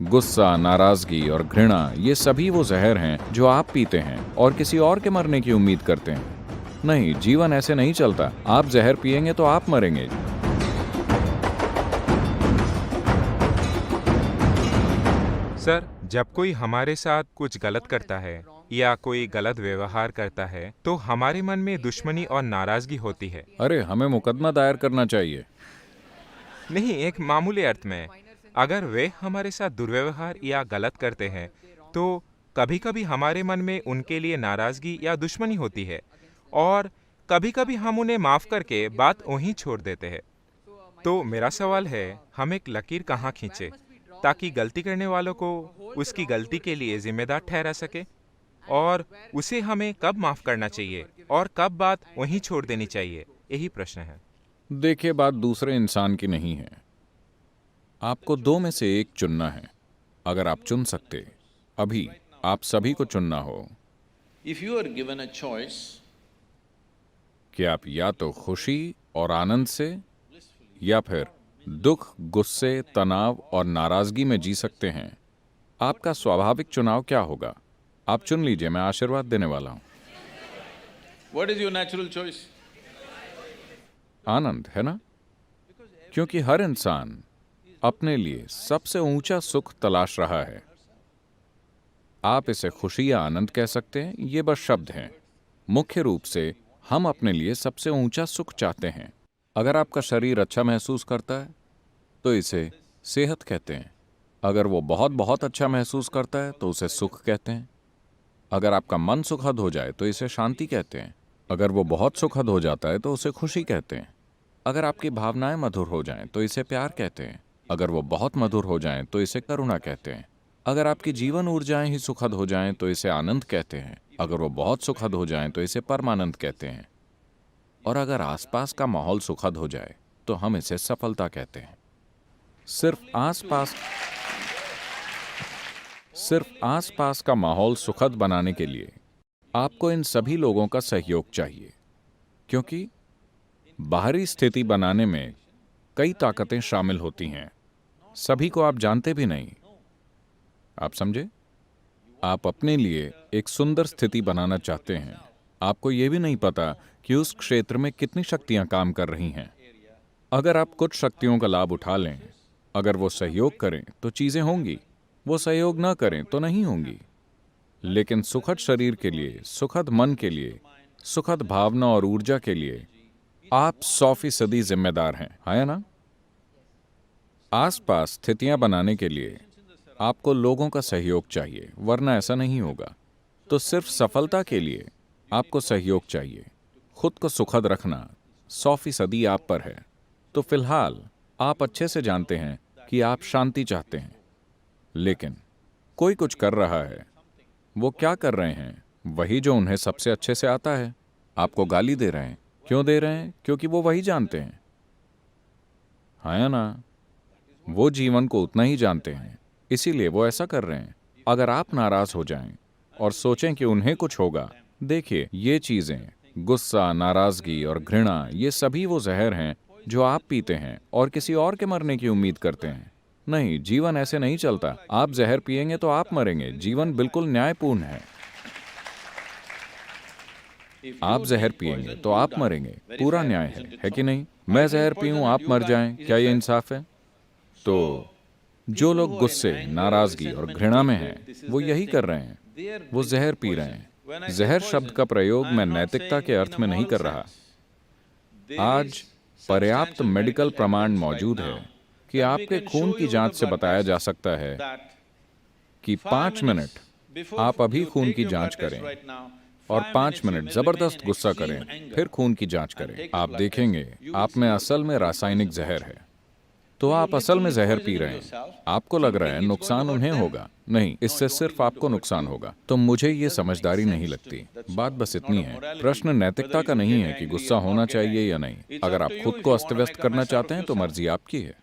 गुस्सा, नाराजगी और घृणा ये सभी वो जहर हैं जो आप पीते हैं और किसी और के मरने की उम्मीद करते हैं। नहीं, जीवन ऐसे नहीं चलता। आप जहर पिएंगे तो आप मरेंगे। सर, जब कोई हमारे साथ कुछ गलत करता है या कोई गलत व्यवहार करता है तो हमारे मन में दुश्मनी और नाराजगी होती है। अरे, हमें मुकदमा दायर करना चाहिए। नहीं, एक मामूली अर्थ में, अगर वे हमारे साथ दुर्व्यवहार या गलत करते हैं तो कभी-कभी हमारे मन में उनके लिए नाराजगी या दुश्मनी होती है और कभी-कभी हम उन्हें माफ करके बात वहीं छोड़ देते हैं। तो मेरा सवाल है, हम एक लकीर कहाँ खींचे ताकि गलती करने वालों को उसकी गलती के लिए जिम्मेदार ठहरा सके, और उसे हमें कब माफ करना चाहिए और कब बात वहीं छोड़ देनी चाहिए, यही प्रश्न है। देखिए, बात दूसरे इंसान की नहीं है। आपको दो में से एक चुनना है। अगर आप चुन सकते, अभी आप सभी को चुनना हो If you are given a choice, कि आप या तो खुशी और आनंद से या फिर दुख, गुस्से, तनाव और नाराजगी में जी सकते हैं, आपका स्वाभाविक चुनाव क्या होगा? आप चुन लीजिए, मैं आशीर्वाद देने वाला हूं। what is your natural choice? आनंद, है ना? क्योंकि हर इंसान अपने लिए सबसे ऊंचा सुख तलाश रहा है। आप इसे खुशी या आनंद कह सकते हैं, ये बस शब्द हैं। मुख्य रूप से हम अपने लिए सबसे ऊंचा सुख चाहते हैं। अगर आपका शरीर अच्छा महसूस करता है तो इसे सेहत कहते हैं। अगर वो बहुत बहुत अच्छा महसूस करता है तो उसे सुख कहते हैं। अगर आपका मन सुखद हो जाए तो इसे शांति कहते हैं। अगर वो बहुत सुखद हो जाता है तो उसे खुशी कहते हैं। अगर आपकी भावनाएं मधुर हो जाएं तो इसे प्यार कहते हैं। अगर वो बहुत मधुर हो जाएं तो इसे करुणा कहते हैं। अगर आपकी जीवन ऊर्जाएं ही सुखद हो जाएं तो इसे आनंद कहते हैं। अगर वो बहुत सुखद हो जाएं तो इसे परमानंद कहते हैं। और अगर आसपास का माहौल सुखद हो जाए तो हम इसे सफलता कहते हैं। सिर्फ आसपास का माहौल सुखद बनाने के लिए आपको इन सभी लोगों का सहयोग चाहिए, क्योंकि बाहरी स्थिति बनाने में कई ताकतें शामिल होती हैं। सभी को आप जानते भी नहीं। आप समझे? आप अपने लिए एक सुंदर स्थिति बनाना चाहते हैं। आपको यह भी नहीं पता कि उस क्षेत्र में कितनी शक्तियां काम कर रही हैं। अगर आप कुछ शक्तियों का लाभ उठा लें, अगर वो सहयोग करें तो चीजें होंगी, वो सहयोग ना करें तो नहीं होंगी। लेकिन सुखद शरीर के लिए, सुखद मन के लिए, सुखद भावना और ऊर्जा के लिए आप 100% जिम्मेदार हैं, है ना? आसपास स्थितियां बनाने के लिए आपको लोगों का सहयोग चाहिए, वरना ऐसा नहीं होगा। तो सिर्फ सफलता के लिए आपको सहयोग चाहिए। खुद को सुखद रखना 100% आप पर है। तो फिलहाल आप अच्छे से जानते हैं कि आप शांति चाहते हैं, लेकिन कोई कुछ कर रहा है। वो क्या कर रहे हैं? वही जो उन्हें सबसे अच्छे से आता है। आपको गाली दे रहे हैं। क्यों दे रहे हैं? क्योंकि वो वही जानते हैं, है ना? वो जीवन को उतना ही जानते हैं, इसीलिए वो ऐसा कर रहे हैं। अगर आप नाराज हो जाएं और सोचें कि उन्हें कुछ होगा, देखिए, ये चीजें, गुस्सा, नाराजगी और घृणा, ये सभी वो जहर हैं जो आप पीते हैं और किसी और के मरने की उम्मीद करते हैं। नहीं, जीवन ऐसे नहीं चलता। आप जहर पिएंगे तो आप मरेंगे। जीवन बिल्कुल न्यायपूर्ण है। आप जहर पिएंगे तो आप मरेंगे, पूरा न्याय है कि नहीं? मैं जहर पीऊं, आप मर जाएं, क्या ये इंसाफ है? तो जो लोग गुस्से, नाराजगी और घृणा में हैं, वो यही कर रहे हैं। वो जहर पी रहे हैं। जहर शब्द का प्रयोग मैं नैतिकता के अर्थ में नहीं कर रहा। आज पर्याप्त मेडिकल प्रमाण मौजूद है कि आपके खून की जांच से बताया जा सकता है कि 5 मिनट आप अभी खून की जांच करें और 5 मिनट जबरदस्त गुस्सा करें, फिर खून की जांच करें। आप देखेंगे आप में असल में रासायनिक जहर है। तो आप असल में जहर पी रहे हैं। आपको लग रहा है नुकसान उन्हें होगा। नहीं, इससे सिर्फ आपको नुकसान होगा। तो मुझे ये समझदारी नहीं लगती। बात बस इतनी है। प्रश्न नैतिकता का नहीं है कि गुस्सा होना चाहिए या नहीं। अगर आप खुद को अस्त व्यस्त करना चाहते हैं तो मर्जी आपकी है।